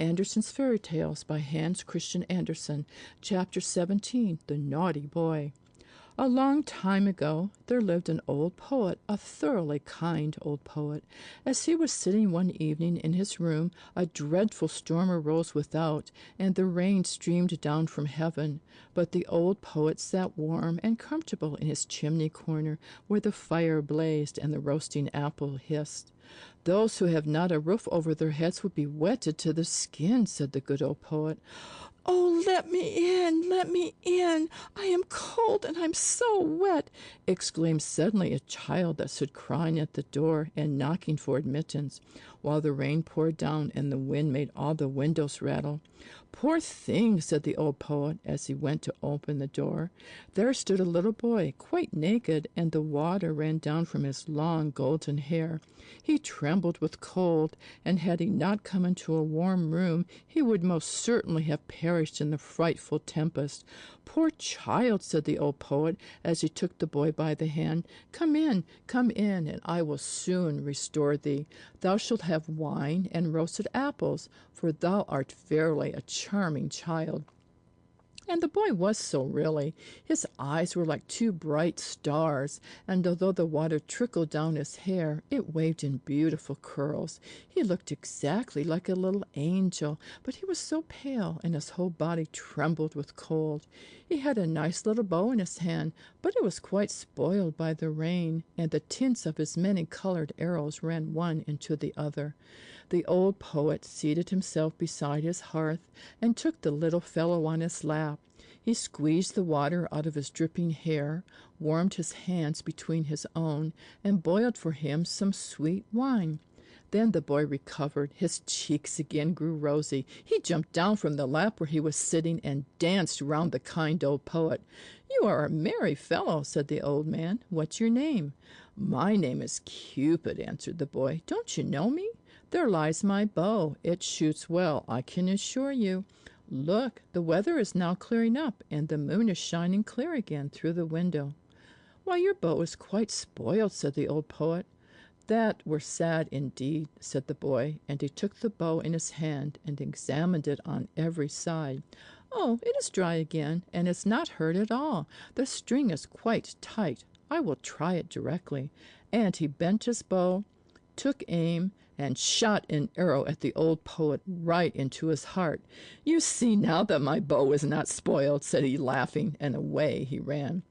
Andersen's Fairy Tales by Hans Christian Andersen, Chapter 17, The Naughty Boy. A long time ago there lived an old poet, a thoroughly kind old poet. As he was sitting one evening in his room, a dreadful storm arose without, and the rain streamed down from heaven. But the old poet sat warm and comfortable in his chimney corner, where the fire blazed and the roasting apple hissed. "Those who have not a roof over their heads would be wetted to the skin," said the good old poet. "Oh, let me in, let me in! I am cold and I'm so wet!" exclaimed suddenly a child that stood crying at the door and knocking for admittance, while the rain poured down and the wind made all the windows rattle. "Poor thing," said the old poet as he went to open the door. There stood a little boy, quite naked, and the water ran down from his long golden hair. He trembled with cold, and had he not come into a warm room, he would most certainly have perished in the frightful tempest. "Poor child," said the old poet as he took the boy by the hand. Come in, and I will soon restore thee. Thou shalt have wine and roasted apples, for thou art verily a charming child." And the boy was so really. His eyes were like two bright stars, and although the water trickled down his hair, it waved in beautiful curls. He looked exactly like a little angel, but he was so pale, and his whole body trembled with cold. He had a nice little bow in his hand, but it was quite spoiled by the rain, and the tints of his many-colored arrows ran one into the other. The old poet seated himself beside his hearth, and took the little fellow on his lap. He squeezed the water out of his dripping hair, warmed his hands between his own, and boiled for him some sweet wine. Then the boy recovered. His cheeks again grew rosy. He jumped down from the lap where he was sitting and danced round the kind old poet. "You are a merry fellow," said the old man. "What's your name?" "My name is Cupid," answered the boy. "Don't you know me? There lies my bow. It shoots well, I can assure you. Look, the weather is now clearing up, and the moon is shining clear again through the window." "Why, your bow is quite spoiled," said the old poet. "That were sad indeed," said the boy, and he took the bow in his hand and examined it on every side. "Oh, it is dry again, and is not hurt at all. The string is quite tight. I will try it directly." And he bent his bow, took aim, and shot an arrow at the old poet right into his heart. "You see now that my bow is not spoiled," said he, laughing, and away he ran.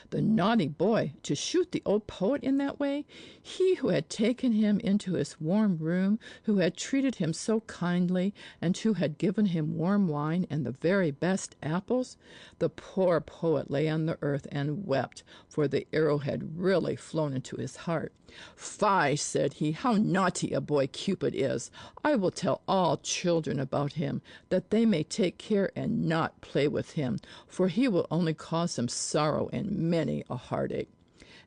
The naughty boy, to shoot the old poet in that way! He who had taken him into his warm room, who had treated him so kindly, and who had given him warm wine and the very best apples! The poor poet lay on the earth and wept, for the arrow had really flown into his heart. "Fie," said he, "how naughty a boy Cupid is! I will tell all children about him, that they may take care and not play with him, for he will only cause them sorrow and many a heartache."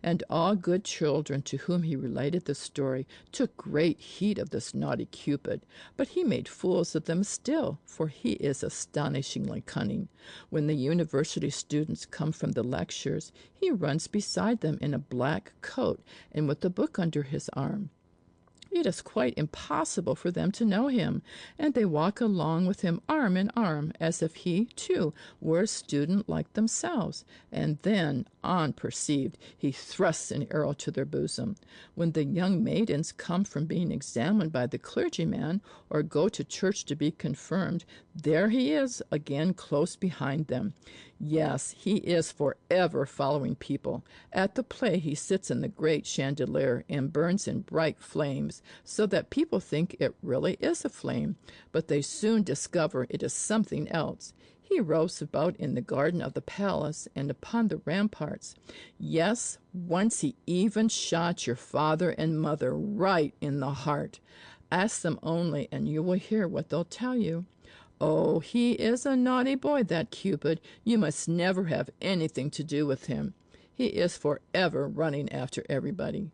And all good children to whom he related the story took great heed of this naughty Cupid, but he made fools of them still, for he is astonishingly cunning. When the university students come from the lectures, he runs beside them in a black coat and with a book under his arm. It is quite impossible for them to know him, and they walk along with him arm in arm, as if he, too, were a student like themselves. And then, unperceived, he thrusts an arrow to their bosom. When the young maidens come from being examined by the clergyman, or go to church to be confirmed, there he is again close behind them. Yes, he is forever following people. At the play he sits in the great chandelier and burns in bright flames, so that people think it really is a flame, but they soon discover it is something else. He roves about in the garden of the palace and upon the ramparts. Yes, once he even shot your father and mother right in the heart. Ask them only, and you will hear what they'll tell you. Oh, he is a naughty boy, that Cupid. You must never have anything to do with him. He is forever running after everybody.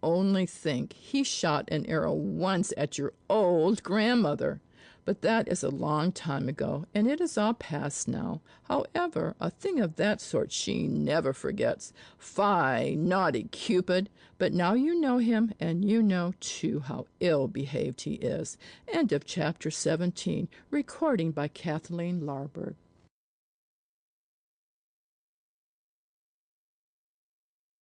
Only think, he shot an arrow once at your old grandmother. But that is a long time ago, and it is all past now. However, a thing of that sort she never forgets. Fie, naughty Cupid! But now you know him, and you know, too, how ill-behaved he is. End of chapter 17. Recording by Kathleen Larberg.